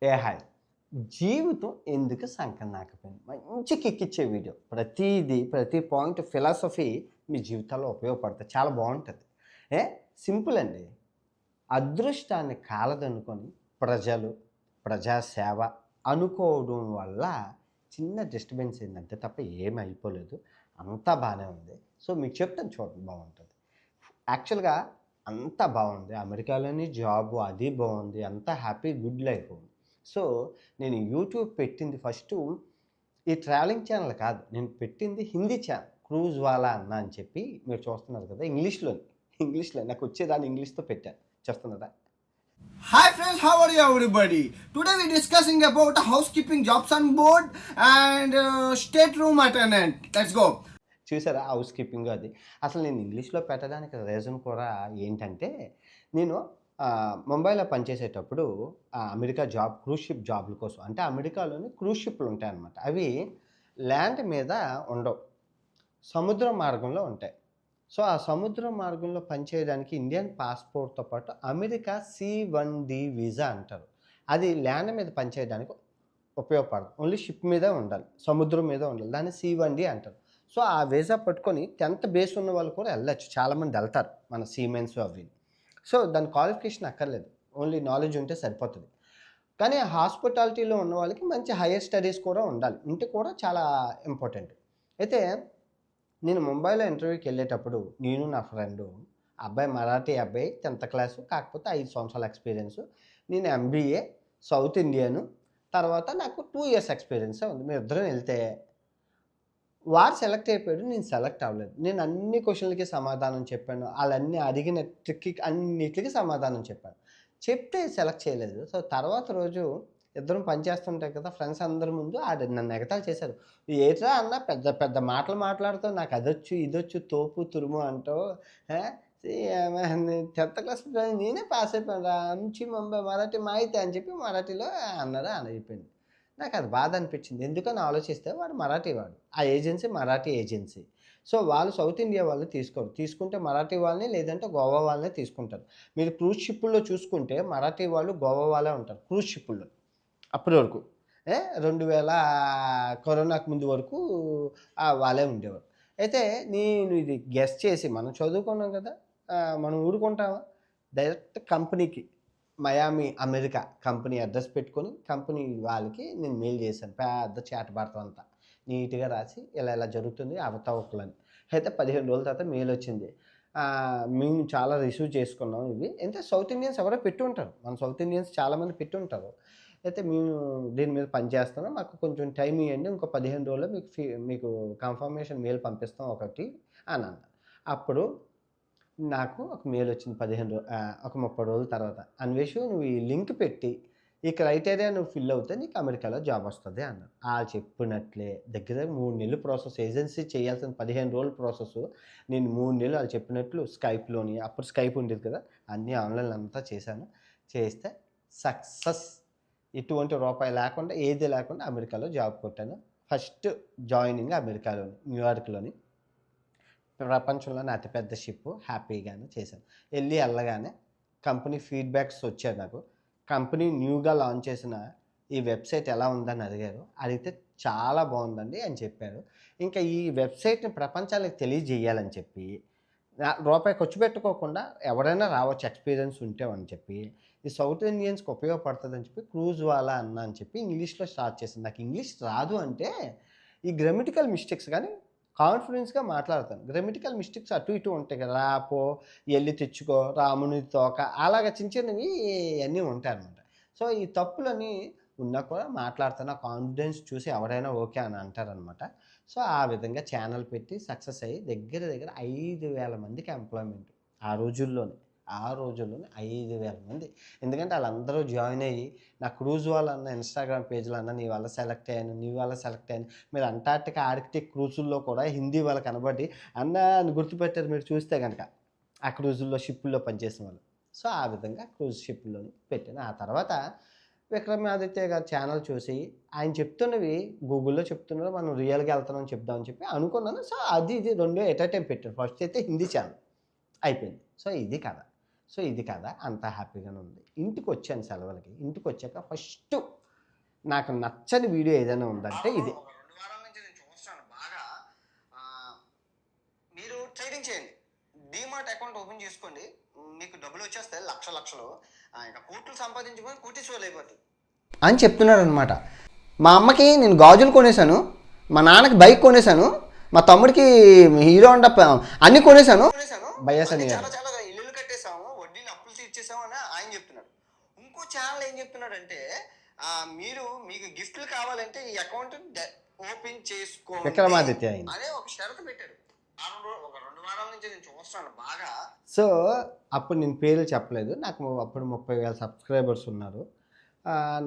ఏ hi జీవితం ఎందుకు సంకనాకపోయింది మంచి కిక్కిచ్చే వీడియో ప్రతి పాయింట్ ఫిలాసఫీ మీ జీవితాల్లో ఉపయోగపడుతుంది చాలా బాగుంటుంది. ఏ సింపుల్ అండి. అదృష్టాన్ని కాలదనుకొని ప్రజలు ప్రజాసేవ అనుకోవడం వల్ల చిన్న డిస్టర్బెన్స్ ఏంటంటే తప్ప ఏమి అయిపోలేదు, అంతా బాగానే ఉంది. సో మీకు చెప్తాను చూడండి, బాగుంటుంది. యాక్చువల్గా అంతా బాగుంది, అమెరికాలోని జాబు అది బాగుంది, అంతా హ్యాపీ గుడ్ లైఫ్. సో నేను యూట్యూబ్ పెట్టింది ఫస్టు ఈ ట్రావెలింగ్ ఛానల్ కాదు, నేను పెట్టింది హిందీ ఛానల్ క్రూజ్ వాలా అన్న అని చెప్పి మీరు చూస్తున్నారు కదా, ఇంగ్లీష్లో నాకు వచ్చేదాన్ని ఇంగ్లీష్తో పెట్టాను, చూస్తున్నారా? Hi friends, how are you everybody? Today we're discussing about housekeeping jobs on board and state room attendant. Let's go. చూసారా హౌస్ కీపింగ్ అది. అసలు నేను ఇంగ్లీష్లో పెట్టడానికి రీజన్ కూడా ఏంటంటే, నేను ముంబైలో పనిచేసేటప్పుడు అమెరికా క్రూజ్ షిప్ జాబ్ల కోసం, అంటే అమెరికాలోని క్రూజ్ షిప్లు ఉంటాయన్నమాట. అవి ల్యాండ్ మీద ఉండవు, సముద్ర మార్గంలో ఉంటాయి. సో ఆ సముద్ర మార్గంలో పనిచేయడానికి ఇండియన్ పాస్పోర్ట్తో పాటు అమెరికా C1D వీసా అంటారు. అది ల్యాండ్ మీద పనిచేయడానికి ఉపయోగపడదు, ఓన్లీ షిప్ మీదే ఉండాలి, సముద్రం మీద ఉండాలి, దాన్ని C1D అంటారు. సో ఆ వీసా పట్టుకొని 10th బేస్ ఉన్న వాళ్ళు కూడా వెళ్ళచ్చు, చాలామంది వెళ్తారు, మన సీమెన్స్ అవి. సో దాని క్వాలిఫికేషన్ అక్కర్లేదు, ఓన్లీ నాలెడ్జ్ ఉంటే సరిపోతుంది. కానీ హాస్పిటాలిటీలో ఉన్న వాళ్ళకి మంచి హైయర్ స్టడీస్ కూడా ఉండాలి, ఉంటే కూడా చాలా ఇంపార్టెంట్. అయితే నేను ముంబైలో ఇంటర్వ్యూకి వెళ్ళేటప్పుడు నేను నా ఫ్రెండు, అబ్బాయి మరాఠీ అబ్బాయి, 10th క్లాసు, కాకపోతే 5 సంవత్సరాల ఎక్స్పీరియన్సు. నేను MBA సౌత్ ఇండియను, తర్వాత నాకు 2 years ఎక్స్పీరియన్సే ఉంది. మేము ఇద్దరం వెళ్తే వాడు సెలెక్ట్ అయిపోయాడు, నేను సెలెక్ట్ అవ్వలేదు. నేను అన్ని క్వశ్చన్లకి సమాధానం చెప్పాను, వాళ్ళన్నీ అడిగిన ట్రిక్కి అన్నిటికి సమాధానం చెప్పాను, చెప్తే సెలెక్ట్ చేయలేదు. సో తర్వాత రోజు ఇద్దరం పనిచేస్తుంటాయి కదా, ఫ్రెండ్స్ అందరి ముందు నన్ను ఎగతాళి చేశారు. ఏట్రా అన్న పెద్ద పెద్ద మాటలు మాట్లాడుతావు, నాకు అదొచ్చు ఇదొచ్చు తోపు తురుము అంటావు, 10th క్లాస్ నేనే పాస్ అయిపోయాను రా, నుంచి ముంబై మరాఠీ మాయితే అని చెప్పి మరాఠీలో అన్నారు అని అయిపోయింది. నాకు అది బాధ అనిపించింది. ఎందుకని ఆలోచిస్తే వాడు మరాఠీ, వాడు ఆ ఏజెన్సీ మరాఠీ ఏజెన్సీ. సో వాళ్ళు సౌత్ ఇండియా వాళ్ళు తీసుకోరు, తీసుకుంటే మరాఠీ వాళ్ళని లేదంటే గోవా వాళ్ళనే తీసుకుంటారు. మీరు క్రూజ్ షిప్పుల్లో చూసుకుంటే మరాఠీ వాళ్ళు గోవా వాళ్ళే ఉంటారు క్రూజ్ షిప్పుల్లో అప్పటి వరకు. 2000 కరోనాకు ముందు వరకు వాళ్ళే ఉండేవారు. అయితే నేను ఇది గెస్ చేసి, మనం చదువుకున్నాం కదా, మనం ఊరుకుంటామా, డైరెక్ట్ కంపెనీకి మయామి అమెరికా కంపెనీ అడ్రస్ పెట్టుకొని కంపెనీ వాళ్ళకి నేను మెయిల్ చేశాను, పెద్ద చాట్ భారతం అంతా నీట్గా రాసి ఇలా ఇలా జరుగుతుంది అవతవకలని. అయితే 15 రోజుల తర్వాత మెయిల్ వచ్చింది. మేము చాలా రిసీవ్ చేసుకున్నాం ఇవి, అంటే సౌత్ ఇండియన్స్ ఎవరో పెట్టి ఉంటారు, మన సౌత్ ఇండియన్స్ చాలామంది పెట్టి ఉంటారు. అయితే మేము దీని మీద పనిచేస్తున్నాం, మాకు కొంచెం టైం ఇవ్వండి, ఇంకో 15 రోజుల్లో మీకు కన్ఫర్మేషన్ మెయిల్ పంపిస్తాం ఒకటి అని అన్న. అప్పుడు నాకు ఒక మెయిల్ వచ్చింది ఒక 30 రోజుల తర్వాత, అన్వేషు నువ్వు ఈ లింక్ పెట్టి ఈ క్రైటీరియా నువ్వు ఫిల్ అవుతే నీకు అమెరికాలో జాబ్ వస్తుంది అన్నారు. చెప్పినట్లే దగ్గర 3 నెలలు ప్రాసెస్, ఏజెన్సీ చేయాల్సిన 15 రోజుల ప్రాసెస్ నేను 3 నెలలు వాళ్ళు చెప్పినట్లు స్కైప్లోని, అప్పుడు స్కైప్ ఉండేది కదా, అన్నీ ఆన్లైన్ అంతా చేశాను. చేస్తే సక్సెస్, ఎటువంటి రూపాయి లేకుండా ఏది లేకుండా అమెరికాలో జాబ్ కొట్టాను. ఫస్ట్ జాయినింగ్ అమెరికాలోని, న్యూయార్క్లోని, ప్రపంచంలోనే అతిపెద్ద షిప్, హ్యాపీగానే చేశాను. వెళ్ళగానే కంపెనీ ఫీడ్బ్యాక్స్ వచ్చాయి నాకు. కంపెనీ న్యూగా లాంచ్ చేసిన ఈ వెబ్సైట్ ఎలా ఉందని అడిగారు, అడిగితే చాలా బాగుందండి అని చెప్పారు. ఇంకా ఈ వెబ్సైట్ని ప్రపంచానికి తెలియజేయాలని చెప్పి, రూపాయి ఖర్చు పెట్టుకోకుండా ఎవరైనా రావచ్చు ఎక్స్పీరియన్స్ ఉంటే అని చెప్పి, ఈ సౌత్ ఇండియన్స్కి ఉపయోగపడుతుందని చెప్పి క్రూజ్ వాలా అన్న అని చెప్పి ఇంగ్లీష్లో స్టార్ట్ చేసింది. నాకు ఇంగ్లీష్ రాదు అంటే ఈ గ్రామటికల్ మిస్టేక్స్, కానీ కాన్ఫిడెన్స్గా మాట్లాడతాను. గ్రామటికల్ మిస్టేక్స్ అటు ఇటు ఉంటాయి కదా, రాపో ఎల్లి తెచ్చుకో, రాముని తోక, అలాగా చిన్న చిన్నవి అన్నీ ఉంటాయి అన్నమాట. సో ఈ తప్పులని ఉన్నా కూడా మాట్లాడుతున్న కాన్ఫిడెన్స్ చూసి ఎవరైనా ఓకే అని అంటారనమాట. సో ఆ విధంగా ఛానల్ పెట్టి సక్సెస్ అయ్యి దగ్గర 5,000 మందికి ఎంప్లాయ్మెంట్ ఆ రోజుల్లోనే 5,000 మంది. ఎందుకంటే వాళ్ళందరూ జాయిన్ అయ్యి నా క్రూజ్ వాళ్ళన్న ఇన్స్టాగ్రామ్ పేజ్లో అన్న నీ వల్ల సెలెక్ట్ అయ్యాను, మీరు అంటార్టికా ఆర్కిటిక్ క్రూజుల్లో కూడా హిందీ వాళ్ళు కనబడి అన్న అని గుర్తుపెట్టారు మీరు చూస్తే కనుక, ఆ క్రూజుల్లో షిప్పుల్లో పనిచేసిన వాళ్ళు. సో ఆ విధంగా క్రూజ్ షిప్పుల్లోని పెట్టాను. ఆ తర్వాత విక్రమాదిత్య గారి ఛానల్ చూసి ఆయన చెప్తున్నవి గూగుల్లో చెప్తున్నారు, మనం రియల్గా వెళ్తున్నామని చెప్దామని చెప్పి అనుకున్నాను. సో ఇది 2 ఎట్ ఎ టైం పెట్టాను. ఫస్ట్ అయితే హిందీ ఛానల్ అయిపోయింది. సో ఇది కదా అంతా హ్యాపీగానే ఉంది. ఇంటికి వచ్చాను సెలవులకి. ఇంటికి వచ్చాక ఫస్ట్ నాకు నచ్చని వీడియో ఏదైనా ఉందంటే ఇది. ఒక 2 వారాల నుంచి నేను చూస్తున్నాను బాగా. మీరు ట్రేడింగ్ చేయండి, డీమార్ట్ అకౌంట్ ఓపెన్ చేసుకోండి, మీకు డబ్బులు వచ్చేస్తాయి లక్షలు. ఇంకా కోట్లు సంపాదించుకొని కోటీశ్వరులు అయిపోతుంది అని చెప్తున్నాడు అనమాట. మా అమ్మకి నేను గాజులు కొనేసాను, మా నాన్నకి బైక్ కొనేసాను, మా తమ్ముడికి హీరో హోండా అన్నీ కొనేసాను. బయ్యాస్ అని చాలా ఇల్లు కట్టేసాము, వడ్డీని అప్పులు తీర్చేసాము అని ఆయన చెప్తున్నాడు. ఇంకో ఛానల్ ఏం చెప్తున్నాడంటే మీకు గిఫ్ట్లు కావాలంటే ఈ అకౌంట్ ఓపెన్ చేసుకోండి విక్రమాదిత్య అనే ఒక షరతు పెట్టాడు. ఒక 2 వారాల నుంచి నేను చూస్తున్నాను బాగా. సో అప్పుడు నేను పేర్లు చెప్పలేదు, నాకు అప్పుడు 30,000 సబ్స్క్రైబర్స్ ఉన్నారు.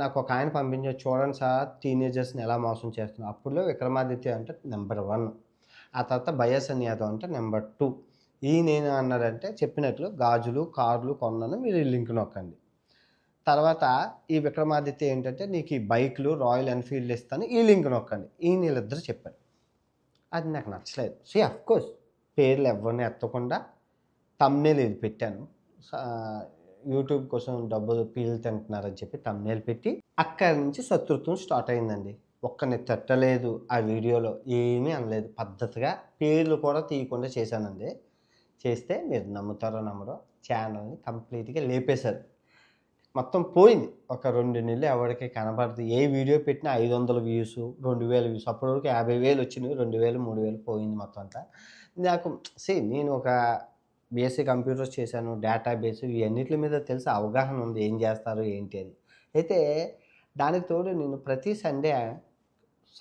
నాకు ఒక ఆయన పంపించారు, చూడండి సార్ టీనేజర్స్ని ఎలా మోసం చేస్తున్నారు. అప్పుడులో విక్రమాదిత్య అంటే నెంబర్ 1, ఆ తర్వాత బయ్యాస్ అని యాదవ్ అంటే నెంబర్ 2. నేను అన్నారంటే చెప్పినట్లు గాజులు కార్లు కొన్నాను, మీరు ఈ లింక్ నొక్కండి. తర్వాత ఈ విక్రమాదిత్య ఏంటంటే నీకు ఈ బైక్లు రాయల్ ఎన్ఫీల్డ్ ఇస్తాను, ఈ లింక్ నొక్కండి. వీళ్ళిద్దరు చెప్పారు. అది నాకు నచ్చలేదు. సో అఫ్కోర్స్ పేర్లు ఎవరిని ఎత్తకుండా తమ్నేల్ ఇది పెట్టాను. యూట్యూబ్ కోసం డబ్బులు పీలు తింటున్నారని చెప్పి తమ్నేల్ పెట్టి అక్కడి నుంచి శత్రుత్వం స్టార్ట్ అయిందండి. ఒక్కని తట్టలేదు, ఆ వీడియోలో ఏమీ అనలేదు, పద్ధతిగా పేర్లు కూడా తీయకుండా చేశానండి. చేస్తే మీరు నమ్ముతారో నమ్మరో ఛానల్ని కంప్లీట్గా లేపేశారు. మొత్తం పోయింది. ఒక 2 నెలలు ఎవరికి కనబడదు. ఏ వీడియో పెట్టినా 500 వ్యూస్, 2000 వ్యూస్. అప్పటి వరకు 50,000 వచ్చినాయి, 2,000 3,000 పోయింది మొత్తం అంతా. నాకు నేను ఒక బీఎస్సీ కంప్యూటర్స్ చేశాను, డేటాబేస్ ఇవన్నిటి మీద తెలిసి అవగాహన ఉంది ఏం చేస్తారు ఏంటి అని. అయితే దానికి తోడు నేను ప్రతి సండే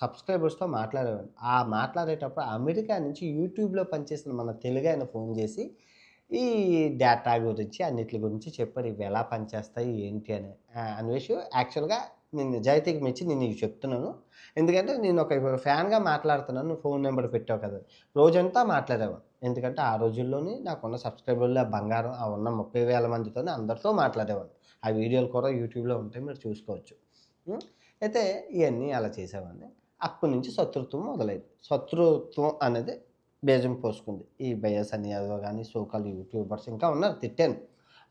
సబ్స్క్రైబర్స్తో మాట్లాడేవాడిని. ఆ మాట్లాడేటప్పుడు అమెరికా నుంచి యూట్యూబ్లో పనిచేసిన మన తెలుగు ఆయన ఫోన్ చేసి ఈ డేటా గురించి అన్నిటి గురించి చెప్పారు, ఇవి ఎలా పనిచేస్తాయి ఏంటి అని. అన్వేష్ యాక్చువల్గా నేను నిజాయితీకి మెచ్చి నేను ఇవి చెప్తున్నాను. ఎందుకంటే నేను ఒక ఫ్యాన్గా మాట్లాడుతున్నాను, ఫోన్ నెంబర్ పెట్టావు కదా, రోజంతా మాట్లాడేవాడు. ఎందుకంటే ఆ రోజుల్లోనే నాకున్న సబ్స్క్రైబర్ల బంగారం, ఆ ఉన్న 30,000 మందితోనే అందరితో మాట్లాడేవాడు. ఆ వీడియోలు కూడా యూట్యూబ్లో ఉంటాయి, మీరు చూసుకోవచ్చు. అయితే ఇవన్నీ అలా చేసేవాడిని. అప్పటి నుంచి శత్రుత్వం మొదలైంది. శత్రుత్వం అనేది బేజం పోసుకుంది. ఈ బయ్యాస్ అని యాదవ్ కానీ సోకాల్ యూట్యూబర్స్ ఇంకా ఉన్నారు, తిట్టాను.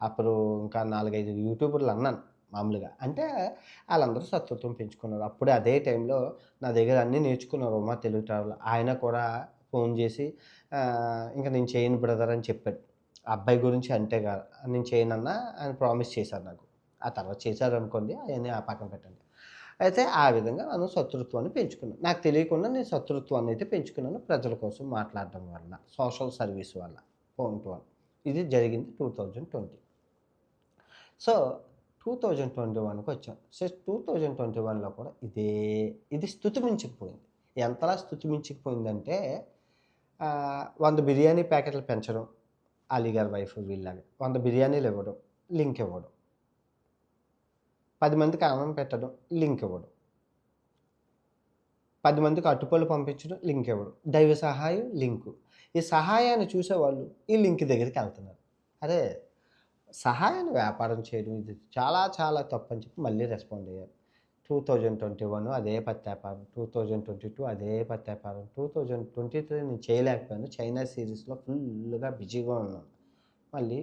అప్పుడు ఇంకా 4-5 యూట్యూబర్లు అన్నాను మామూలుగా. అంటే వాళ్ళందరూ శత్రుత్వం పెంచుకున్నారు. అప్పుడే అదే టైంలో నా దగ్గర అన్నీ నేర్చుకున్నారు ఉమా తెలుగు ట్రావెల్. ఆయన కూడా ఫోన్ చేసి ఇంకా నేను చేయను బ్రదర్ అని చెప్పాడు. ఆ అబ్బాయి గురించి అంటే కాదు, నేను చేయనన్నా ఆయన ప్రామిస్ చేశారు నాకు. ఆ తర్వాత చేశారు అనుకోండి, అవన్నీ ఆ పక్కన పెట్టండి. అయితే ఆ విధంగా నేను శత్రుత్వాన్ని పెంచుకున్నాను. నాకు తెలియకుండా నేను శత్రుత్వాన్ని అయితే పెంచుకున్నాను ప్రజల కోసం మాట్లాడడం వల్ల, సోషల్ సర్వీస్ వల్ల. పాయింట్ 1 ఇది జరిగింది 2020. సో 2021కి వచ్చాం. సో 2021లో కూడా ఇది స్థుతి మించిపోయింది. ఎంతలా స్థుతి మించిపోయిందంటే 100 బిర్యానీ ప్యాకెట్లు పెంచడం, అలీగారి వైఫ్ వీళ్ళగా 100 బిర్యానీలు ఇవ్వడం, లింక్ ఇవ్వడం, 10 మందికి అన్నం పెట్టడం, లింక్ ఇవ్వడం, 10 మందికి అట్టుపళ్ళు పంపించడం, లింక్ ఇవ్వడం, దైవ సహాయం లింకు. ఈ సహాయాన్ని చూసేవాళ్ళు ఈ లింక్ దగ్గరికి వెళ్తున్నారు. అరే సహాయాన్ని వ్యాపారం చేయడం ఇది చాలా చాలా తప్పు అని చెప్పి మళ్ళీ రెస్పాండ్ అయ్యారు. 2021 అదే పత్యాపారం, 2022 అదే పత్యాపారం, 2023 నేను చేయలేకపోయాను. చైనా సిరీస్లో ఫుల్గా బిజీగా ఉన్నాను. మళ్ళీ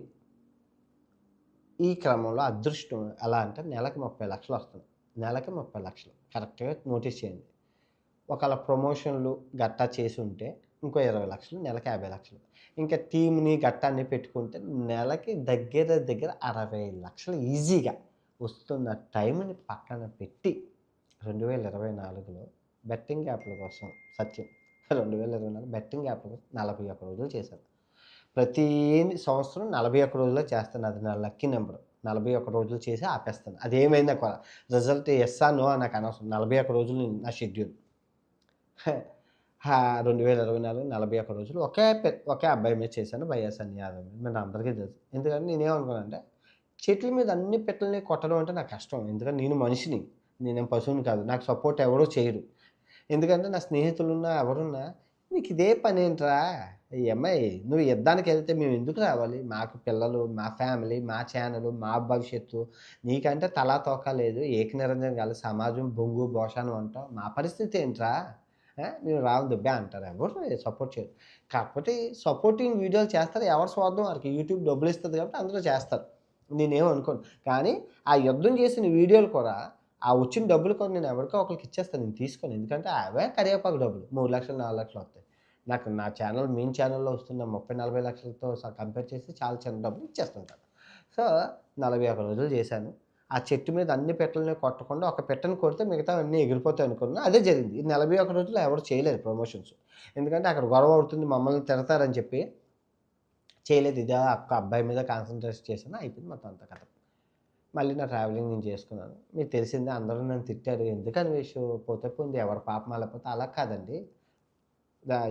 ఈ క్రమంలో అదృష్టం ఎలా అంటే నెలకి 30 లక్షలు వస్తుంది. నెలకి 30 లక్షలు కరెక్ట్గా నోటీస్ చేయండి. ఒకవేళ ప్రమోషన్లు గట్టా చేసి ఉంటే ఇంకో 20 లక్షలు, నెలకి 50 లక్షలు. ఇంకా టీంని గట్టాన్ని పెట్టుకుంటే నెలకి దగ్గర 60 లక్షలు ఈజీగా వస్తున్న టైంని పక్కన పెట్టి 2024లో బెట్టింగ్ యాప్ల కోసం సత్యం 2024 బెట్టింగ్ యాప్ల కోసం 41 రోజులు చేశాను. ప్రతి సంవత్సరం 41 రోజుల్లో చేస్తాను. అది నా లక్కీ నెంబర్. 41 రోజులు చేసి ఆపేస్తాను. అదేమైందా కూడా రిజల్ట్ ఎస్సా నో నాకు అనవసరం. 41 రోజులు నా షెడ్యూల్. 2024 41 రోజులు ఒకే అబ్బాయి మీద చేశాను, బయ్యాస్ అని యాదవ్ మీద. మరి అందరికీ తెలుసు. ఎందుకంటే నేనేమనుకున్నానంటే చెట్ల మీద అన్ని పెట్టలని కొట్టడం అంటే నాకు కష్టం. ఎందుకంటే నేను మనిషిని, నేనేం పశువుని కాదు. నాకు సపోర్ట్ ఎవరో చేయరు. ఎందుకంటే నా స్నేహితులున్నా ఎవరున్నా నీకు ఇదే పని ఏంట్రా, ఈ అమ్మాయి నువ్వు యుద్ధానికి వెళ్తే మేము ఎందుకు రావాలి, మాకు పిల్లలు, మా ఫ్యామిలీ, మా ఛానల్, మా భవిష్యత్తు, నీకంటే తలా తోక లేదు, ఏకనిరంజన్ కాదు, సమాజం బొంగు బోషాను అంటావు, మా పరిస్థితి ఏంట్రా, నేను రావు దుబ్బే అంటారు. ఎవరు సపోర్ట్ చేయరు. కాకపోతే సపోర్టింగ్ వీడియోలు చేస్తారు, ఎవరు స్వార్థం వారికి. యూట్యూబ్ డబ్బులు ఇస్తుంది కాబట్టి అందరూ చేస్తారు, నేనేమనుకోను. కానీ ఆ యుద్ధం చేసిన వీడియోలు కూడా ఆ వచ్చిన డబ్బులు కూడా నేను ఎవరికో ఒకరికి ఇచ్చేస్తాను. నేను తీసుకోను. ఎందుకంటే అవే కరివేపాకు డబ్బులు. 3,00,000, 4,00,000 వస్తాయి. నాకు నా ఛానల్ మెయిన్ ఛానల్‌లో వస్తున్న 30, 40 లక్షలతో కంపేర్ చేసి చాలా చిన్న డబ్బులు ఇచ్చేస్తుంటాను. సో, 41 రోజులు చేశాను. ఆ చెట్టు మీద అన్ని పెట్టెలని కొట్టకుండా ఒక పెట్టెని కొడితే మిగతావన్నీ ఎగిరిపోతాయి అనుకున్నా. అదే జరిగింది. ఈ 41 రోజుల్లో ఎవరు చేయలేదు ప్రమోషన్స్. ఎందుకంటే అక్కడ గొడవ అవుతుంది, మమ్మల్ని తిడతారని చెప్పి చేయలేదు. ఇదే ఒక్క అబ్బాయి మీద కాన్సంట్రేట్ చేశాను. అయిపోయింది మొత్తం అంతా కథ. మళ్ళీ నా ట్రావెలింగ్ నేను చేసుకున్నాను. మీకు తెలిసిందే అందరూ నన్ను తిట్టారు. ఎందుకు అన్వేషు పోతే పోయింది ఎవరి పాపం ఆళ్ళకపోతే అలా కాదండి.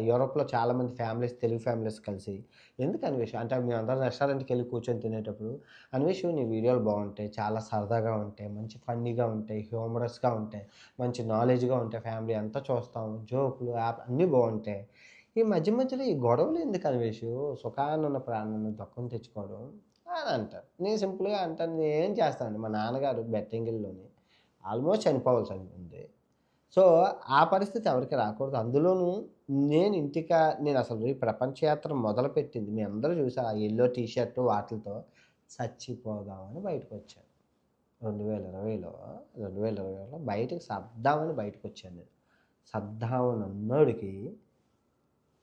యూరోప్‌లో చాలామంది ఫ్యామిలీస్ తెలుగు ఫ్యామిలీస్ కలిసి ఎందుకు అన్వేషు అంటే మేమందరం రెస్టారెంట్‌కెళ్ళి కూర్చొని తినేటప్పుడు, "అన్వేషు నీ వీడియోలు బావుంటాయి. చాలా సరదాగా ఉంటాయి. మంచి ఫన్నీగా ఉంటాయి. హ్యూమరస్‌గా ఉంటాయి. మంచి నాలెడ్జ్‌గా ఉంటాయి. ఫ్యామిలీ అంతా చూస్తాం. జోకులు అన్నీ బావుంటాయి. ఈ మధ్య మధ్యలో ఈ గొడవలు ఎందుకు అన్వేషు? సుఖానున్న ప్రాణాన్ని దుఃఖం తెచ్చుకోవడం" అని అంటారు. నేను సింపుల్‌గా అంటాను, నేనేం చేస్తానండి మా నాన్నగారు బెట్టింగుల్లోని ఆల్మోస్ట్ చనిపోవాల్సనుంది. సో, ఆ పరిస్థితి ఎవరికీ రాకూడదు. అందులోనూ నేనసలు ఈ ప్రపంచ యాత్ర మొదలుపెట్టింది మీ అందరూ చూసారు. ఆ యెల్లో టీ షర్టు వాటిలతో చచ్చిపోదామని బయటకొచ్చాను. 2020లో బయటకి సద్దామని బయటకొచ్చాను నేను. సద్దామనన్నోడికి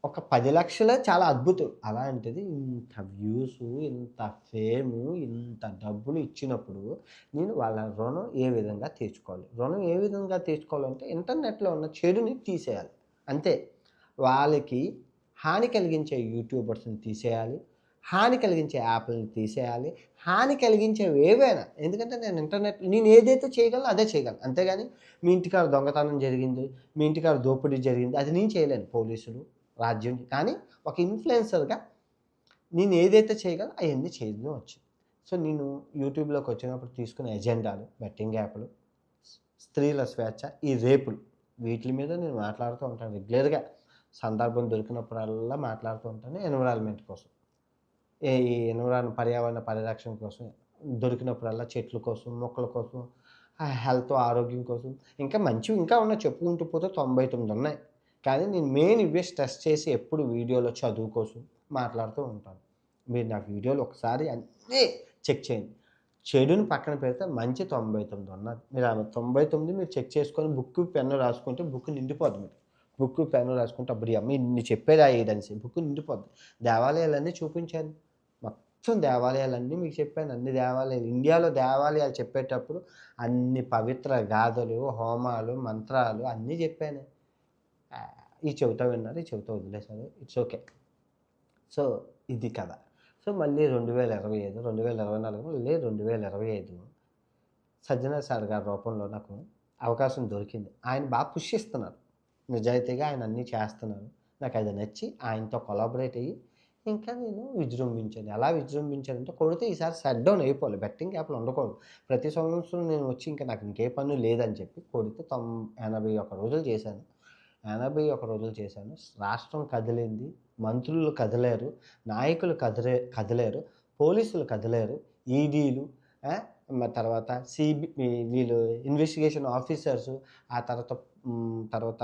ఒక 10,00,000 చాలా అద్భుతం. అలాంటిది ఇంత వ్యూసు, ఇంత ఫేము, ఇంత డబ్బులు ఇచ్చినప్పుడు నేను వాళ్ళ రుణం ఏ విధంగా తీర్చుకోవాలి? రుణం ఏ విధంగా తీర్చుకోవాలంటే ఇంటర్నెట్‌లో ఉన్న చెడుని తీసేయాలి. అంతే. వాళ్ళకి హాని కలిగించే యూట్యూబర్స్‌ని తీసేయాలి. హాని కలిగించే యాప్‌లని తీసేయాలి. హాని కలిగించేవి ఏవైనా ఎందుకంటే నేను ఏదైతే చేయగలనో అదే చేయగలను. అంతేగాని మీ ఇంటికాడ దొంగతనం జరిగింది, మీ ఇంటికాడ దోపిడీ జరిగింది అది నేను చేయలేను. పోలీసులు రాజ్యం. కానీ ఒక ఇన్‌ఫ్లుయెన్సర్‌గా నేనేదైతే చేయగలనో అయన్నీ చేయవచ్చు. సో, నేను యూట్యూబ్‌లోకొచ్చినప్పుడు తీసుకున్న ఎజెండాలు, బెట్టింగ్ యాపులు, స్త్రీల స్వేచ్ఛ, ఈ రేపులు వీటిలి మీద నేను మాట్లాడుతూ ఉంటాను రెగ్యులర్‌గా. సందర్భం దొరికినప్పుడల్లా మాట్లాడుతూ ఉంటాను ఎన్విరాన్మెంట్ కోసం. ఈ పర్యావరణ పరిరక్షణ కోసం దొరికినప్పుడల్లా చెట్ల కోసం, మొక్కల కోసం, హెల్త్ ఆరోగ్యం కోసం ఇంకా మంచివి ఇంకా ఉన్నాయి చెప్పుకుంటూ పోతే 99 ఉన్నాయి. కానీ నేను మెయిన్ ఇవే స్ట్రెస్ చేసి ఎప్పుడు వీడియోలో చదువు కోసం మాట్లాడుతూ ఉంటాను. మీరు నా వీడియోలు ఒకసారి అన్నీ చెక్ చేయండి. చెడుని పక్కన పెడితే మంచి 99 ఉన్నది. మీరు ఆ 99 మీరు చెక్ చేసుకొని బుక్కు, పెన్ను రాసుకుంటే బుక్ నిండిపోద్ది మీకు. బుక్కు, పెన్ను రాసుకుంటే అబ్బడి అమ్మ ఇన్ని చెప్పేదా ఈడనేసి బుక్ నిండిపోద్ది. దేవాలయాలన్నీ చూపించాను. మొత్తం దేవాలయాలన్నీ మీకు చెప్పాను. అన్ని దేవాలయాలు ఇండియాలో దేవాలయాలు చెప్పేటప్పుడు అన్ని పవిత్ర గాథలు, హోమాలు, మంత్రాలు అన్నీ చెప్పాను. ఈ చెవితో విన్నారు, ఈ చెవితో వదిలేశారు. It's okay. సో, ఇది కథ. సో, మళ్ళీ 2025, 2024 మళ్ళీ 2025 సజ్జనర్ సార్ గారి రూపంలో నాకు అవకాశం దొరికింది. ఆయన పుష్ ఇస్తున్నారు. నిజాయితీగా ఆయన అన్నీ చేస్తున్నారు. నాకది నచ్చి ఆయనతో కొలాబరేట్ అయ్యి ఇంకా నేను విజృంభించాను. ఎలా విజృంభించానంటే కొడితే ఈసారి షట్ డౌన్ అయిపోవాలి. బెట్టింగ్ యాప్‌లు ఉండకూడదు. ప్రతి సంవత్సరం నేను వచ్చి నాకు ఇంకే పని లేదని చెప్పి కొడితే 81 రోజులు చేశాను. 81 రోజులు చేశాను. రాష్ట్రం కదిలింది. మంత్రులు కదిలారు. నాయకులు కదిలారు. పోలీసులు కదిలారు. ఈడీలు తర్వాత వీళ్ళు ఇన్వెస్టిగేషన్ ఆఫీసర్సు ఆ తర్వాత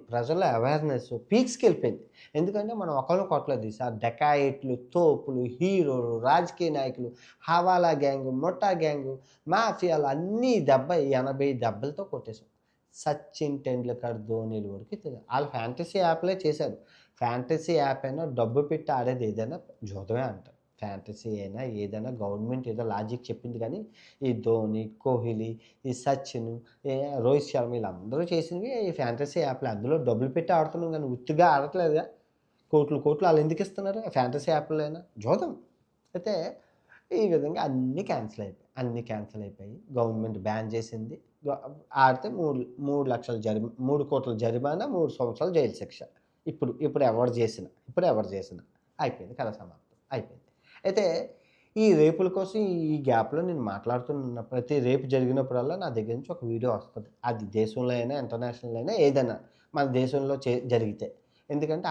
ప్రజల అవేర్‌నెస్ పీక్స్‌కెళ్ళిపోయింది. ఎందుకంటే మనం ఒకళ్ళని కొట్టలేదు ఈసారి డకాయిట్లు, తోపులు, హీరోలు, రాజకీయ నాయకులు, హవాలా గ్యాంగు, ముఠా గ్యాంగు, మాఫియాలు అన్నీ 80 దెబ్బలతో కొట్టేసాం. సచిన్ టెండూల్కర్, ధోనీల వరకు ఆళ్ళు ఫ్యాంటసీ యాప్‌లే చేశారు. ఫ్యాంటసీ యాప్ అయినా డబ్బు పెట్టి ఆడేది ఏదైనా జూదమే అంటారు. ఫ్యాంటసీ అయినా ఏదైనా గవర్నమెంట్ ఏదో లాజిక్ చెప్పింది కానీ, ఈ ధోని, కోహ్లీ, ఈ సచిన్, రోహిత్ శర్మ వీళ్ళందరూ చేసినవి ఈ ఫ్యాంటసీ యాప్‌లే. అందులో డబ్బులు పెట్టి ఆడుతున్నాం గానీ ఉత్తిగా ఆడట్లేదుగా. కోట్లు ఆళ్ళెందుకు ఇస్తున్నారు? ఫ్యాంటసీ యాప్‌లైనా జూదం. అయితే ఈ విధంగా అన్నీ క్యాన్సిల్ అయిపోయి గవర్నమెంట్ బ్యాన్ చేసింది. గ ఆడితే 3,00,000 జరిమానా, 3 సంవత్సరాలు జైలు శిక్ష. ఇప్పుడు ఎవరు చేసినా అయిపోయింది. కథ సమాప్తం. అయిపోయింది. అయితే ఈ రేపుల కోసం ఈ గ్యాప్‌లో నేను మాట్లాడుతున్న ప్రతి రేపు జరిగినప్పుడల్లా నా దగ్గర నుంచి ఒక వీడియో వస్తది. అది దేశంలో అయినా, ఇంటర్నేషనల్ అయినా ఏదైనా మన దేశంలో జరిగితే. ఎందుకంటే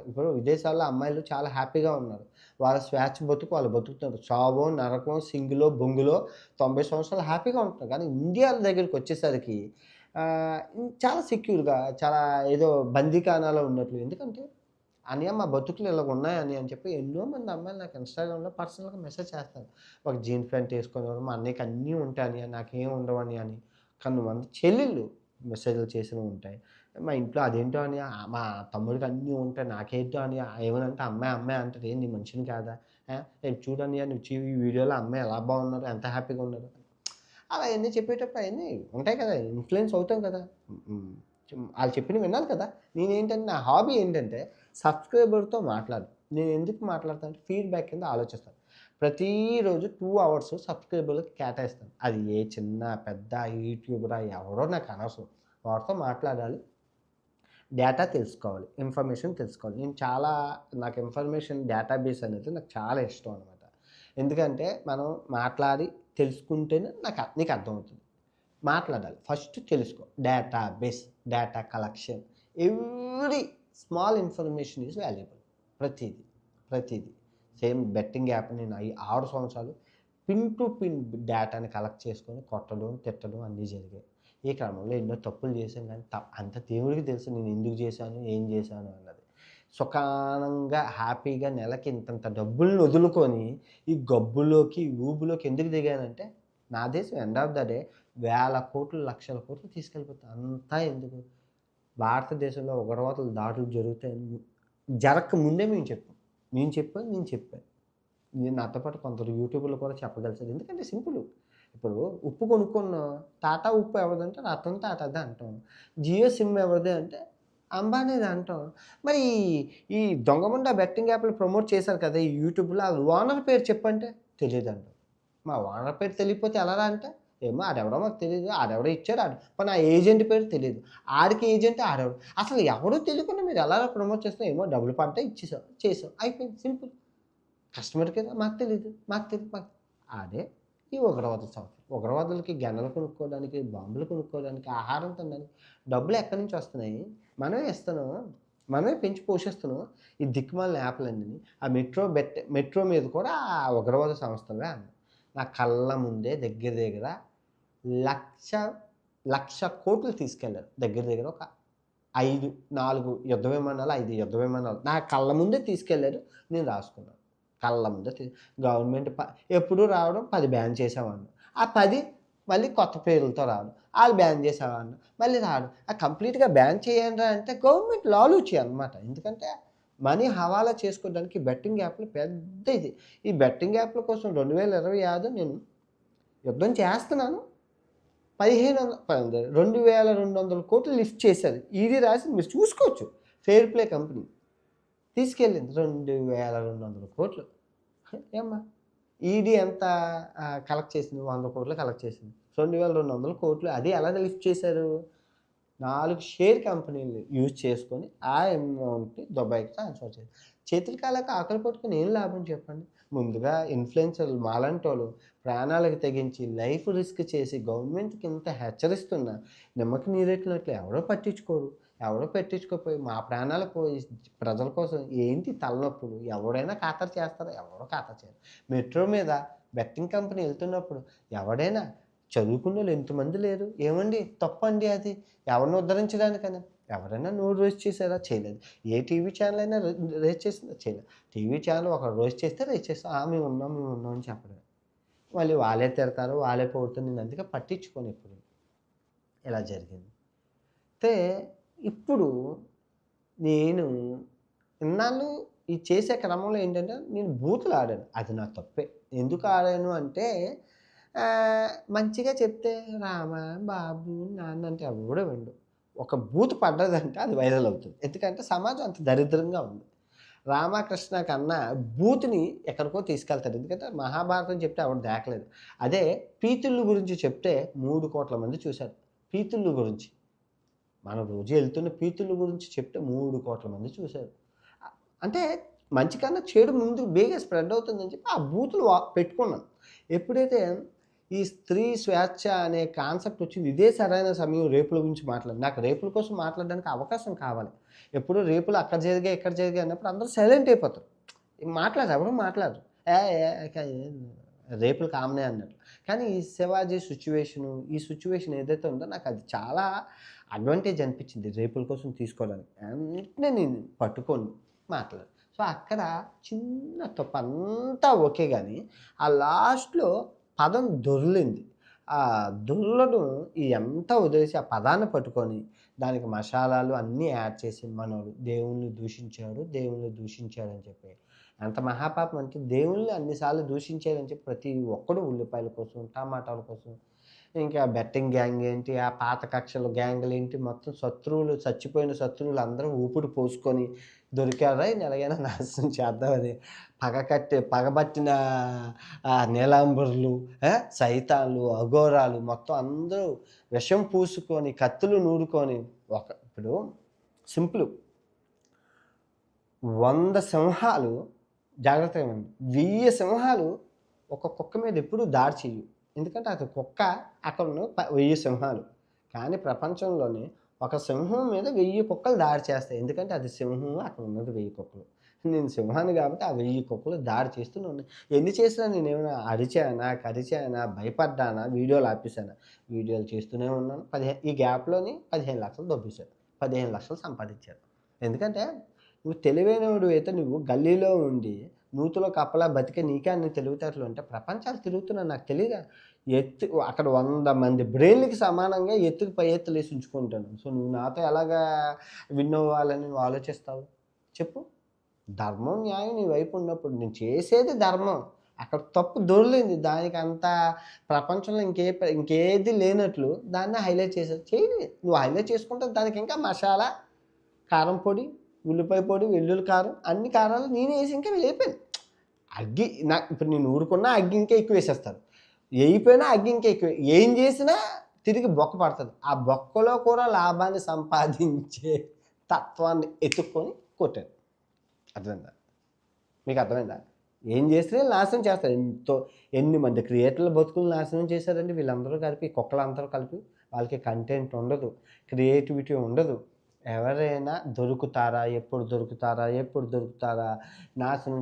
ఇప్పుడు విదేశాల్లో అమ్మాయిలు చాలా హ్యాపీగా ఉన్నారు. వాళ్ళ స్వేచ్ఛ బతుకు వాళ్ళు బతుకుతున్నారు. చావో, నరకం, సింగిలో, బొంగులో 90 సంవత్సరాలు హ్యాపీగా ఉంటున్నారు. కానీ ఇండియా దగ్గరికొచ్చేసరికి చాలా సెక్యూర్‌గా చాలా ఏదో బందీఖానాలో ఉన్నట్లు. ఎందుకంటే అనియా మా బతుకులు ఇలాగ ఉన్నాయని అని చెప్పి ఎన్నో మంది అమ్మాయిలు నాకు ఇన్‌స్టాగ్రామ్‌లో పర్సనల్‌గా మెసేజ్ చేస్తారు. ఒక జీన్స్ ప్యాంట్ ఏసుకునేవారు, మా అన్నయ్యకి అన్నీ ఉంటాయి అన్నయ్య నాకేం ఉండవని అని. కొంతమంది చెల్లెళ్ళు మెసేజ్‌లు చేసినవి ఉంటాయి. మా ఇంట్లో అదేంటో అన్నయ్య మా తమ్ముడికి అన్నీ ఉంటాయి నాకేంటో అన్నయ్య ఏమనంటే అమ్మాయి, అమ్మాయి అంటది. "ఏం నీ మనిషిని కాదా? చూడు అన్నయ్య నువ్వు ఈ వీడియోలో అమ్మాయి ఎలా బాగున్నారు, ఎంత హ్యాపీగా ఉన్నారు." అలా అయన్నీ చెప్పేటప్పుడు అయన్నీ ఉంటాయి కదా! ఇన్‌ఫ్లూయెన్స్ అవుతాం కదా! హ్మ్. ఆళ్ళు చెప్పినవి వినాలి కదా! నేనేంటంటే నా హాబీ ఏంటంటే సబ్‌స్క్రైబర్‌తో మాట్లాడడం. నేను ఎందుకు మాట్లాడతానంటే ఫీడ్‌బ్యాక్ కింద ఆలోచిస్తాను. ప్రతిరోజు 2 అవర్స్ సబ్‌స్క్రైబర్‌లకి కేటాయిస్తాను. అది ఏ చిన్న, పెద్ద యూట్యూబరా ఎవరో నాకు అనవసరం. వాడితో మాట్లాడాలి. డేటా తెలుసుకోవాలి. ఇన్ఫర్మేషన్ తెలుసుకోవాలి. నాకు ఇన్ఫర్మేషన్ డేటాబేస్ అనేది నాకు చాలా ఇష్టం అనమాట. ఎందుకంటే మనం మాట్లాడి తెలుసుకుంటేనే నీకు అర్థమవుతుంది. మాట్లాడాలి. ఫస్ట్ తెలుసుకో. Database, data collection every small information is valuable. ప్రతీది, ప్రతీది. సేమ్ బెట్టింగ్ యాప్ నేను 6 సంవత్సరాలు పిన్ టు పిన్ డేటాని కలెక్ట్ చేసుకొని కొట్టడం, తిట్టడం అన్నీ జరిగాయి. ఈ క్రమంలో ఎన్నో తప్పులు చేశాను కానీ అంత దేవుడికి తెలుసు నేను ఎందుకు చేశాను, ఏం చేశాను అన్నది. సుఖానంగా, హ్యాపీగా నెలకి ఇంతంత డబ్బుల్ని వదులుకొని ఈ గబ్బులోకి, ఊబులోకి ఎందుకు దిగానంటే నా దేశం ఎండ్ ఆఫ్ ద డే వేల కోట్లు, లక్షల కోట్లు తీసుకెళ్ళిపోతాయి. అంతా ఎందుకు? భారతదేశంలో ఉగ్రవాదుల దాడులు జరుగుతాయని జరక్క ముందే మేము చెప్పాం. నేను చెప్పాను. నాతో పాటు కొందరు యూట్యూబర్లు కూడా చెప్పగలిసారు. ఎందుకంటే సింపుల్. ఇప్పుడు ఉప్పు కొనుక్కున్నాం. టాటా ఉప్పు ఎవరిదంటే రతన్ టాటాదే అంటాం. జియో సిమ్ ఎవరిది అంటే అంబానీది అంటాం. మరి ఈ దొంగముండా బెట్టింగ్ యాప్‌లు ప్రమోట్ చేశారు కదా! ఈ యూట్యూబ్‌లో ఆ ఓనర్ పేరు చెప్పంటే తెలీదంటాం. మా ఓనర్ పేరు తెలియకపోతే ఎలారా అంటే, ఏమో ఆడెవడో మాకు తెలీదు. ఆడెవడో ఇచ్చాడు పోనీ ఆ ఏజెంట్ పేరు తెలీదు. ఆడికి ఏజెంట్ ఆడెవడు. అసలు ఎవడో తెలియకుండా మీరు ఎలారా ప్రమోట్ చేస్తాం? ఏమో డబ్బులు పడ్డాయి ఇచ్చేసాం. చేసాం. అయిపోయింది సింపుల్. కస్టమర్ కేర్ మాకు తెలీదు. మాకు తెలీదు. అదే ఈ ఉగ్రవాదుల సంస్థ. ఉగ్రవాదులకి గన్నులు కొనుక్కోవడానికి, బాంబులు కొనుక్కోవడానికి, ఆహారం తినడానికి డబ్బులు ఎక్కడి నుంచి వస్తున్నాయి? మనమే ఇస్తున్నాం. మనమే పెంచి పోషిస్తున్నాం. ఈ దిక్కుమాలిన యాప్‌లన్నీని. ఆ మెట్రో మీద కూడా ఆ ఉగ్రవాద సంస్థలే అన్నాయి. నా కళ్ళ ముందే దగ్గర దగ్గర 1,00,00,00,000,00,000 తీసుకెళ్లారు. దగ్గర దగ్గర ఒక 4 యుద్ధ విమానాలు, 5 యుద్ధ విమానాలు నా కళ్ళ ముందే తీసుకెళ్లారు. నేను రాసుకున్నాను. కళ్ళ ముందే గవర్నమెంట్ ఎప్పుడు రావడం 10 బ్యాన్ చేసామన్నారు. ఆ 10 మళ్ళీ కొత్త పేర్లతో రావడం. ఆళ్ళు బ్యాన్ చేసామన్నారు. మళ్ళీ రావడం. కంప్లీట్‌గా బ్యాన్ చేయండ్రా అంటే గవర్నమెంట్ లాలూచి అనమాట. ఎందుకంటే మనీ హవాలా చేసుకోవడానికి బెట్టింగ్ యాప్‌లు పెద్ద ఇది. ఈ బెట్టింగ్ యాప్‌ల కోసం 2025 నేను యుద్ధం చేస్తున్నాను. 2200,00,00,000 లిఫ్ట్ చేశారు. ఈడీ రాసింది మీరు చూసుకోవచ్చు. Fair play company. తీసుకెళ్ళింది 2200,00,00,000. ఏమ్మా! ఈడీ ఎంత కలెక్ట్ చేసింది? 100,00,00,000 కలెక్ట్ చేసింది. 2200,00,00,000 అది ఎలా లిఫ్ట్ చేశారు? 4 షేర్ కంపెనీలు యూజ్ చేసుకొని ఆ అమౌంట్‌ని దుబాయ్‌కి ట్రాన్స్‌ఫర్ చేశారు. చేతులు కాలాక ఆకలి పట్టుకొని ఏం లాభం చెప్పండి? ముందుగా ఇన్‌ఫ్లుయెన్సర్‌లు మాలాంటోళ్ళు ప్రాణాలకు తెగించి లైఫ్ రిస్క్ చేసి గవర్నమెంట్‌కి ఇంత హెచ్చరిస్తున్నా నిమ్మకి నీరెట్టినట్లు ఎవరో పట్టించుకోరు. ఎవరో పట్టించుకోకపోయి మా ప్రాణాలు పోయి ప్రజల కోసం ఏంటి తలనొప్పులు? ఎవడైనా ఖాతరు చేస్తారా? ఎవరు ఖాతరు చేయరు. మెట్రో మీద బెట్టింగ్ కంపెనీ ఎళ్తున్నప్పుడు ఎవడైనా చదువుకున్నోళ్ళు ఎంతమంది లేరు? ఏవండీ తప్పండి అది. ఎవరిని ఉద్ధరించడానికని. ఎవరైనా నోరు రేస్ చేసారా? చేయలేదు. ఏ టీవీ ఛానల్ అయినా రేస్ చేసిందా? చేయలేదు. టీవీ ఛానల్ ఒకడు రేస్ చేస్తే రేస్ చేస్తాం. మేమున్నాం, మేమున్నాం అని చెప్పడమే. మళ్ళీ వాళ్ళే తిడతారు, వాళ్ళే పొగుడుతారు. నేను అందుకే పట్టించుకోను ఎప్పుడు. ఇలా జరిగింది. అయితే ఇప్పుడు నేను ఇన్నాళ్ళు ఈ చేసే క్రమంలో ఏంటంటే నేను బూతులు ఆడాను. అది నా తప్పే. ఎందుకు ఆడాను అంటే మంచిగా చెప్తే రామ, బాబు, నాన్న అంటే ఎవడు వినడు. ఒక బూతు పడ్డదంటే అది వైరల్ అవుతుంది. ఎందుకంటే సమాజం అంత దరిద్రంగా ఉంది. రామకృష్ణ కన్నా బూతుని ఎక్కడికో తీసుకెళ్తారు. ఎందుకంటే మహాభారతం చెప్తే ఎవడు దేకలేదు. అదే పీతుళ్ళు గురించి చెప్తే 3,00,00,000 మంది చూశారు. పీతుళ్ళు గురించి. మనం రోజు ఎళ్తున్న పీతుల గురించి చెప్తే 3,00,00,000 మంది చూశారు. అ అంటే మంచి కన్నా చెడు ముందు బేగా స్ప్రెడ్ అవుతుందని చెప్పి ఆ బూతులు పెట్టుకున్నాను. ఎప్పుడైతే ఈ స్త్రీ స్వేచ్ఛ అనే కాన్సెప్ట్ వచ్చింది ఇదే సరైన సమయం రేపుల గురించి నాకు రేపుల కోసం మాట్లాడడానికి అవకాశం కావాలి. ఎప్పుడు రేపులు అక్కడ జరిగాయి, ఇక్కడ జరిగాయి అన్నప్పుడు అందరూ సైలెంట్ అయిపోతారు. ఎవరు మాట్లాడరు. ఏ ఏ క రేపులు కామనే అన్నట్టు. కానీ ఈ శివాజీ ఈ సిట్యుయేషన్ ఏదైతే ఉందో నాకది చాలా అడ్వాంటేజ్ అనిపించింది రేపుల కోసం తీసుకోవడానికి. వెంటనే నేను పట్టుకోను. మాట్లాడారు. సో, అక్కడ చిన్న తప్పు అంతా ఓకే గానీ, ఆ లాస్ట్‌లో పదం దొర్లింది. ఆ దొర్లడం ఇయంతా వదిలేసి ఆ పదాన్ని పట్టుకొని, దానికి మషాలాలు అన్నీ యాడ్ చేసి మనోడు దేవుణ్ణి దూషించాడు, దేవుణ్ణి దూషించాడని చెప్పి. ఎంత మహాపాపం అంటే దేవుళ్ళని అన్ని సార్లు దూషించాడని చెప్పి ప్రతి ఒక్కడు ఉల్లిపాయల కోసం, టమాటాల కోసం, ఇంకా బెట్టింగ్ గ్యాంగ్ ఏంటి, ఆ పాత కక్షల గ్యాంగులేంటి, మొత్తం శత్రువులు చచ్చిపోయిన శత్రువులు అందరూ ఊపిరి పోసుకొని దొరికారా ఈయన్ని ఎలాగైనా నాశనం చేద్దామని పగబట్టిన నీలాంబరులు, సైతాన్లు, అఘోరాలు మొత్తం అందరూ విషం పూసుకొని, కత్తులు నూరుకొని ఇప్పుడు సింపుల్ 100 సింహాలు జాగ్రత్తగా వినండి. 1000 సింహాలు ఒక కుక్క మీద ఎప్పుడూ దాడి చెయ్యవు. ఎందుకంటే అది కుక్క, అక్కడున్న 1000 సింహాలు. కానీ ప్రపంచంలోనే ఒక సింహం మీద 1000 కుక్కలు దాడి చేస్తాయి. ఎందుకంటే అది సింహం, అక్కడ ఉన్నది 1000 కుక్కలు. నేను సింహాన్ని కాబట్టి ఆ 1000 కుక్కలు దాడి చేస్తూనే ఉన్నాయి. ఎన్ని చేసినా నేనేమైనా అరిచానా, కరిచానా, భయపడ్డానా, వీడియోలు ఆపేసానా? వీడియోలు చేస్తూనే ఉన్నాను. ఈ గ్యాప్‌లోని 15 లక్షలు దొబ్బేశాను. 15 లక్షలు సంపాదించాను. ఎందుకంటే నువ్వు తెలివైనోడివైతే నువ్వు గల్లీలో ఉండి నూతిలో కప్పలా బతికే నీకే అన్ని తెలివితేటలు ఉంటే ప్రపంచాలు తిరుగుతున్నాను నాకు తెలీదా? అక్కడ 100 మంది బ్రెయిన్‌లకి సమానంగా ఎత్తుకు పై ఎత్తులేసి ఉంచుకుంటాను. సో, నువ్వు నాతో ఎలాగా విన్ అవ్వాలని నువ్వు ఆలోచిస్తావు? చెప్పు. ధర్మం, న్యాయం నీ వైపు ఉన్నప్పుడు నేను చేసేది ధర్మం. అక్కడ తప్పు దొర్లింది. దానికంత ప్రపంచంలో ఇంకేది లేనట్లు దాన్ని హైలైట్ చేశారు. చెయ్యి. నువ్వు హైలైట్ చేసుకుంటే దానికి ఇంకా మసాలా, కారం పొడి, ఉల్లిపాయ పొడి, వెల్లుల్లి కారం అన్ని కారాలు నేనే ఏసి ఇంకా లేపాను. ఇప్పుడు నేను ఊరుకున్నా అగ్గి ఇంకా ఎక్కువేసేస్తాను. ఎయిపోయినా అగ్గి ఇంకా ఎక్కువ. ఏం చేసినా తిరిగి బొక్క పడతది. ఆ బొక్కలో కూడా లాభాన్ని సంపాదించే తత్వాన్ని ఎతుక్కొని కొట్టాను. అర్థమైందా? మీకు అర్థమైందా? ఏం చేస్తే నాశనం చేస్తారు. ఎన్ని మంది క్రియేటర్ల బతుకులు నాశనం చేశారండి వీళ్ళందరూ కలిపి, కుక్కలందరూ కలిపి. వాళ్ళకి కంటెంట్ ఉండదు, క్రియేటివిటీ ఉండదు. ఎవరైనా దొరుకుతారా, ఎప్పుడు దొరుకుతారా, నాశనం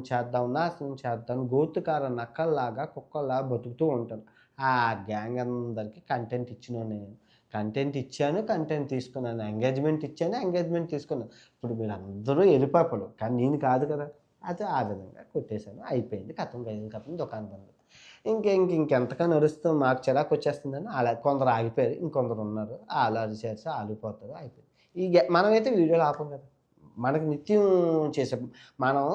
చేద్దాం గోతుకార నక్కల్లాగా కుక్కల్లా బతుకుతూ ఉంటారు. ఆ గ్యాంగ్ అందరికీ కంటెంట్ ఇచ్చినోడిని నేను. కంటెంట్ ఇచ్చాను, కంటెంట్ తీసుకున్నాను. ఎంగేజ్మెంట్ ఇచ్చాను, ఎంగేజ్మెంట్ తీసుకున్నాను. ఇప్పుడు మీరందరూ ఎరిపాపలు, కానీ నేను కాదు కదా. అది ఆ విధంగా కొట్టేశాను. అయిపోయింది. కథం దుకాణం బంద్. ఇంకెంతగా నడుస్తూ మాకు చిరాకు వచ్చేస్తుందని అలా కొందరు ఆగిపోయారు, ఇంకొందరు ఉన్నారు. ఆళ్ళు అరిచేసి ఆగిపోతారు, అయిపోయింది. మనమైతే వీడియోలు ఆపం కదా. మనకు నిత్యం చేసే మనం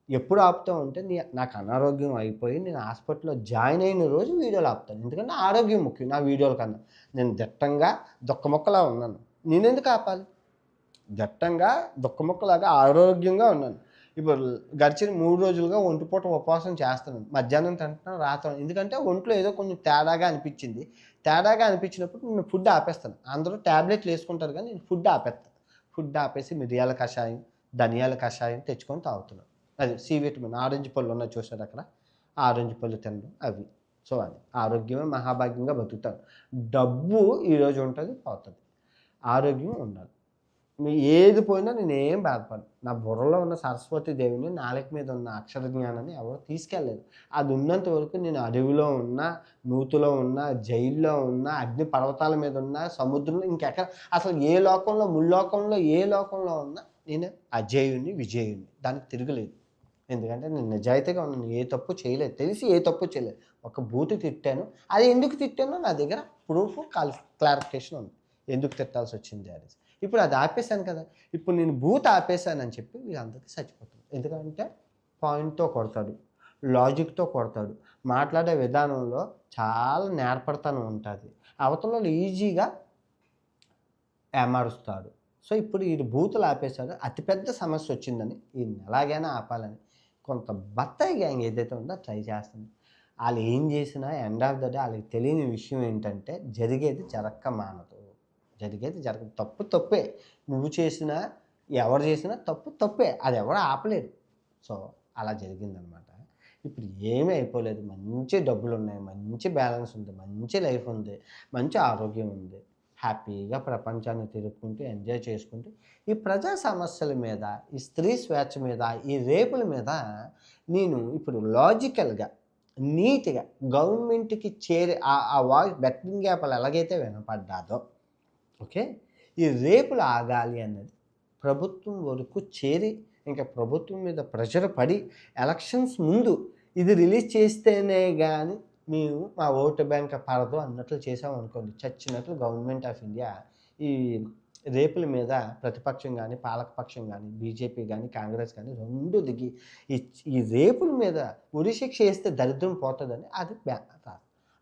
ఎప్పుడు ఆపుతామంటే నాకు అనారోగ్యం అయిపోయి నేను హాస్పిటల్‌లో జాయిన్ అయిన రోజు వీడియోలు ఆపుతాను. ఎందుకంటే ఆరోగ్యం ముఖ్యం నా వీడియోల కన్నా. నేను దిట్టంగా దుక్కముక్కలా ఉన్నాను. నేనెందుకు ఆపాలి? దట్టంగా దుక్కముక్కలాగా ఆరోగ్యంగా ఉన్నాను. ఇప్పుడు గడిచిన 3 రోజులుగా ఒంటిపూట ఉపవాసం చేస్తున్నాను. మధ్యాహ్నం తింటున్నాను, రాత్రి ఎందుకంటే ఒంట్లో ఏదో కొంచెం తేడాగా అనిపించింది. తేడాగా అనిపించినప్పుడు నేను ఫుడ్ ఆపేస్తాను. అందరూ టాబ్లెట్లు వేసుకుంటారు కానీ నేను ఫుడ్ ఆపేస్తాను. ఫుడ్ ఆపేసి మిరియాల కషాయం, ధనియాల కషాయం తెచ్చుకొని తాగుతున్నాను. అది సి విటమిన్ ఆరెంజ్ పళ్ళు ఉన్నాయి చూసారు అక్కడ, ఆరెంజ్ పళ్ళు తినడం అవి. సో, అది ఆరోగ్యమే మహాభాగ్యంగా బతుకుతాను. డబ్బు ఈరోజు ఉంటుంది, పోతుంది. ఆరోగ్యం ఉండాలి. ఏది పోయినా నేనేం బాధపడను. నా బుర్రలో ఉన్న సరస్వతి దేవిని, నాలుక మీద ఉన్న అక్షర జ్ఞానాన్ని ఎవరు తీసుకెళ్ళలేదు. అది ఉన్నంత వరకు నేను అడవిలో ఉన్నా, నూతిలో ఉన్నా, జైల్లో ఉన్నా, అగ్ని పర్వతాల మీద ఉన్నా, సముద్రంలో అసలు ఏ లోకంలో, ముల్లోకంలో ఏ లోకంలో ఉన్నా నేను అజేయుడిని, విజేయుడిని. దానికి తిరగలేదు. ఎందుకంటే నేను నిజాయితీగా ఉన్నాను. ఏ తప్పు చేయలేదు. తెలిసి ఏ తప్పు చేయలేదు. ఒక బూతు తిట్టాను. అది ఎందుకు తిట్టానో నా దగ్గర ప్రూఫ్, క్లారిఫికేషన్ ఉంది. ఎందుకు తిట్టాల్సి వచ్చింది అనేది. ఇప్పుడు అది ఆపేశాను కదా. ఇప్పుడు నేను బూత్ ఆపేశానని చెప్పి వీళ్ళందరికీ చచ్చిపోతారు. ఎందుకంటే పాయింట్‌తో కొడతాడు, లాజిక్‌తో కొడతాడు, మాట్లాడే విధానంలో చాలా నేర్పరితనం ఉంటుంది. అవతలోళ్ళు ఈజీగా ఏమారుస్తాడు. సో, ఇప్పుడు ఈడు బూతులు ఆపేశాడు. అతిపెద్ద సమస్య వచ్చిందని ఈయన్ని ఎలాగైనా ఆపాలని కొంత బత్తాయి గ్యాంగ్ ఏదైతే ఉందో ట్రై చేస్తుంది. ఆళ్ళు ఏం చేసినా ఎండ్ ఆఫ్ ద డే ఆళ్ళకి తెలియని విషయం ఏంటంటే జరిగేది జరక్క మానదు. జరిగేది జరగదు. తప్పు తప్పే. నువ్వు చేసినా, ఎవరు చేసినా తప్పు తప్పే. అది ఎవరు ఆపలేరు. సో, అలా జరిగిందనమాట. ఇప్పుడు ఏమీ అయిపోలేదు. మంచి డబ్బులున్నాయి, మంచి బ్యాలెన్స్ ఉంది, మంచి లైఫ్ ఉంది, మంచి ఆరోగ్యం ఉంది. హ్యాపీగా ప్రపంచాన్ని తిరుగుకుంటూ, ఎంజాయ్ చేసుకుంటూ, ఈ ప్రజా సమస్యల మీద, ఈ స్త్రీ స్వేచ్ఛ మీద, ఈ రేపుల మీద నేను ఇప్పుడు లాజికల్‌గా, నీట్‌గా గవర్నమెంట్‌కి ఆ వాయిస్ బెట్టింగ్ యాప్‌లు ఎలాగైతే వినపడ్డాదో, ఓకే, ఈ రేపులు ఆగాలి అన్నది ప్రభుత్వం వరకు చేరి ఇంకా ప్రభుత్వం మీద ప్రెషర్ పడి ఎలక్షన్స్ ముందు ఇది రిలీజ్ చేస్తేనే కానీ మేము మా ఓటు బ్యాంక్ పడదు అన్నట్లు చేసామనుకోండి, చచ్చినట్లు గవర్నమెంట్ ఆఫ్ ఇండియా ఈ రేపుల మీద ప్రతిపక్షం కానీ పాలకపక్షం కానీ బీజేపీ కానీ కాంగ్రెస్ కానీ రెండు దిగి ఈ ఈ రేపుల మీద ఉరిశిక్ష వేస్తే దరిద్రం పోతుందని అది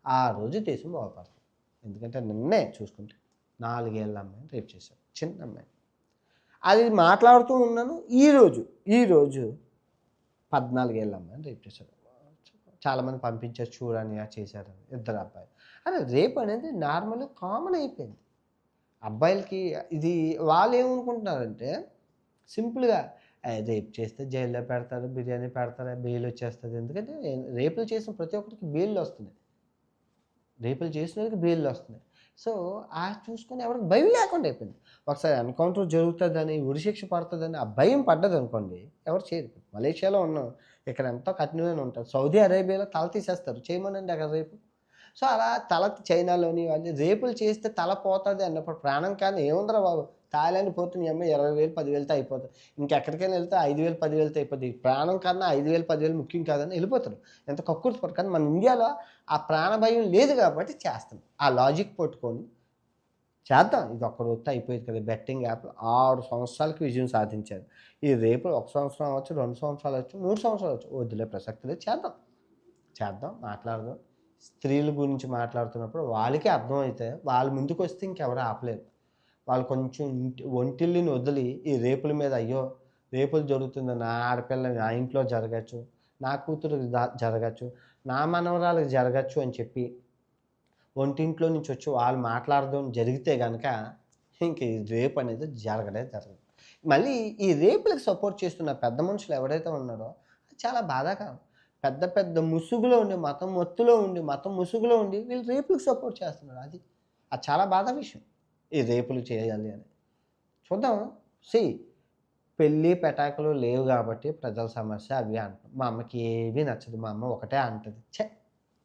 ఆ రోజు దేశం బాగుపడుతుంది. ఎందుకంటే నిన్నే చూసుకుంటే 4 ఏళ్ళ అమ్మాయిని రేపు చేశారు, చిన్న అమ్మాయి. అది మాట్లాడుతూ ఉన్నాను. ఈరోజు 14 ఏళ్ళ అమ్మాయిని రేపు చేశారు. చాలామంది పంపించారు చూడని చేశారని, 2 అబ్బాయిలు. అదే రేపు అనేది నార్మల్ కామన్ అయిపోయింది అబ్బాయిలకి. ఇది వాళ్ళు ఏమనుకుంటున్నారంటే సింపుల్గా రేపు చేస్తే జైల్లో పెడతారు, బిర్యానీ పెడతారు, బెయిల్ వచ్చేస్తుంది. ఎందుకంటే రేపులు చేసిన ప్రతి ఒక్కరికి బెయిల్ వస్తున్నాయి, రేపులు చేసిన వాళ్ళకి బెయిల్ వస్తున్నాయి. సో చూసుకొని ఎవరికి భయం లేకుండా అయిపోయింది. ఒకసారి ఎన్కౌంటర్ జరుగుతుందని, ఉరిశిక్ష పడుతుందని ఆ భయం పడ్డది అనుకోండి, ఎవరు చేయరు. మలేషియాలో ఉన్నాం, ఇక్కడ ఎంతో కఠినమైన ఉంటుంది. సౌదీ అరేబియాలో తల తీసేస్తారు, చేయమనండి అక్కడ రేపు. సో అలా చైనాలోని వాళ్ళు రేపులు చేస్తే తల పోతుంది అన్నప్పుడు ప్రాణం కానీ ఏముందరా బాబు, థాయిలాండ్ పోతే నీ అమ్మాయి 20,000 10,000తో అయిపోతుంది. ఇంకెక్కడికైనా వెళ్తే 5,000 10,000తో అయిపోతుంది. ప్రాణం కన్నా 5,000 10,000 ముఖ్యం కాదని వెళ్ళిపోతారు, ఎంత కక్కుర్తి పడు. కానీ మన ఇండియాలో ఆ ప్రాణ భయం లేదు కాబట్టి చేస్తాం. ఆ లాజిక్ పట్టుకొని చేద్దాం, ఇది ఒక్కడు వస్తే అయిపోయేది కదా. బెట్టింగ్ యాప్ 6 సంవత్సరాలకి విజయం సాధించారు. ఈ రేపు 1 సంవత్సరం అవ్వచ్చు, 2 సంవత్సరాలు అవ్వచ్చు, 3 సంవత్సరాలు అవ్వచ్చు, వద్దులే ప్రసక్తి లేదు. చేద్దాం, మాట్లాడదాం. స్త్రీల గురించి మాట్లాడుతున్నప్పుడు వాళ్ళకి అర్థమైతే వాళ్ళ ముందుకు వస్తే ఇంకెవరు ఆపలేరు. వాళ్ళు కొంచెం ఒంటిల్లిని వదిలి ఈ రేపుల మీద, అయ్యో రేపులు జరుగుతుంది, నా ఆడపిల్ల నా ఇంట్లో జరగచ్చు, నా కూతురు జరగచ్చు, నా మనవరాలకు జరగచ్చు అని చెప్పి ఒంటింట్లో నుంచి వచ్చి వాళ్ళు మాట్లాడడం జరిగితే కనుక ఇంక ఈ రేపు అనేది జరగదు. మళ్ళీ ఈ రేపులకు సపోర్ట్ చేస్తున్న పెద్ద మనుషులు ఎవరైతే ఉన్నారో అది చాలా బాధాకరం. పెద్ద పెద్ద ముసుగులో ఉండి, మతం ముసుగులో ఉండి వీళ్ళు రేపులకు సపోర్ట్ చేస్తున్నారు. అది చాలా బాధ విషయం, ఈ రేపులు చేయాలి అని. చూద్దాం. పెళ్ళి పెటాకులు లేవు కాబట్టి ప్రజల సమస్య అవి అంటాం. మా అమ్మకి ఏమీ నచ్చదు, మా అమ్మ ఒకటే అంటది,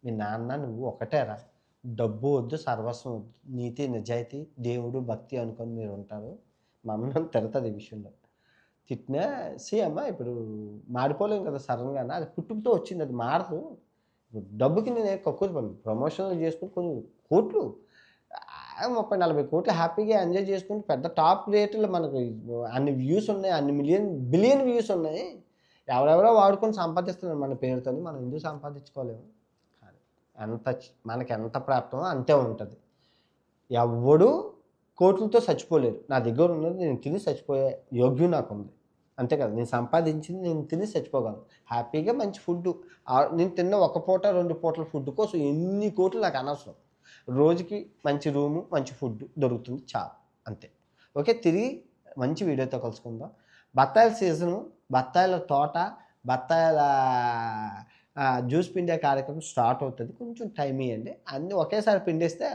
మీ నాన్న నువ్వు ఒకటేరా, డబ్బు వద్దు, సర్వస్వం వద్దు, నీతి నిజాయితీ దేవుడు భక్తి అనుకొని మీరు ఉంటారు. మా అమ్మ నన్ను తిడుతుంది ఈ విషయంలో. తిట్టినా అమ్మ ఇప్పుడు మాడిపోలేం కదా సడన్గా, అది పుట్టుకతో వచ్చింది, అది మారదు. డబ్బుకి నేను కక్కువ ప్రమోషన్లు చేసుకుని కొన్ని కోట్లు 30-40 కోట్లు హ్యాపీగా ఎంజాయ్ చేసుకుంటూ పెద్ద టాప్ రేట్లు మనకు అన్ని వ్యూస్ ఉన్నాయి, అన్ని బిలియన్ వ్యూస్ ఉన్నాయి. ఎవరెవరో వాడుకొని సంపాదిస్తున్నారు మన పేరుతో, మనం ఎందుకు సంపాదించుకోలేము. మనకి ఎంత ప్రాప్తమో అంతే ఉంటుంది. ఎవడు కోట్లతో చచ్చిపోలేరు. నా దగ్గర ఉన్నది నేను తిని చచ్చిపోయే యోగ్యం నాకు ఉంది, అంతే కదా. నేను సంపాదించింది నేను తిని చచ్చిపోగలను హ్యాపీగా. మంచి ఫుడ్ నేను తిన్న 1 పూట 2 పూటల ఫుడ్ కోసం ఎన్ని కోట్లు నాకు అనవసరం. రోజుకి మంచి రూము, మంచి ఫుడ్ దొరుకుతుంది, చాలు, అంతే. ఓకే, తిరిగి మంచి వీడియోతో కలుసుకుందాం. బత్తాయిల సీజను, బత్తాయిల తోట, బత్తాయిల జ్యూస్ పిండే కార్యక్రమం స్టార్ట్ అవుతుంది. కొంచెం టైం ఇవ్వండి. అన్నీ ఒకేసారి పిండేస్తే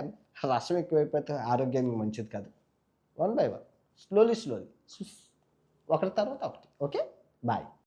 రసం ఎక్కువైపోతే ఆరోగ్యానికి మంచిది కాదు. 1 by 1 స్లోలీ ఒకటి తర్వాత ఒకటి. Okay, bye.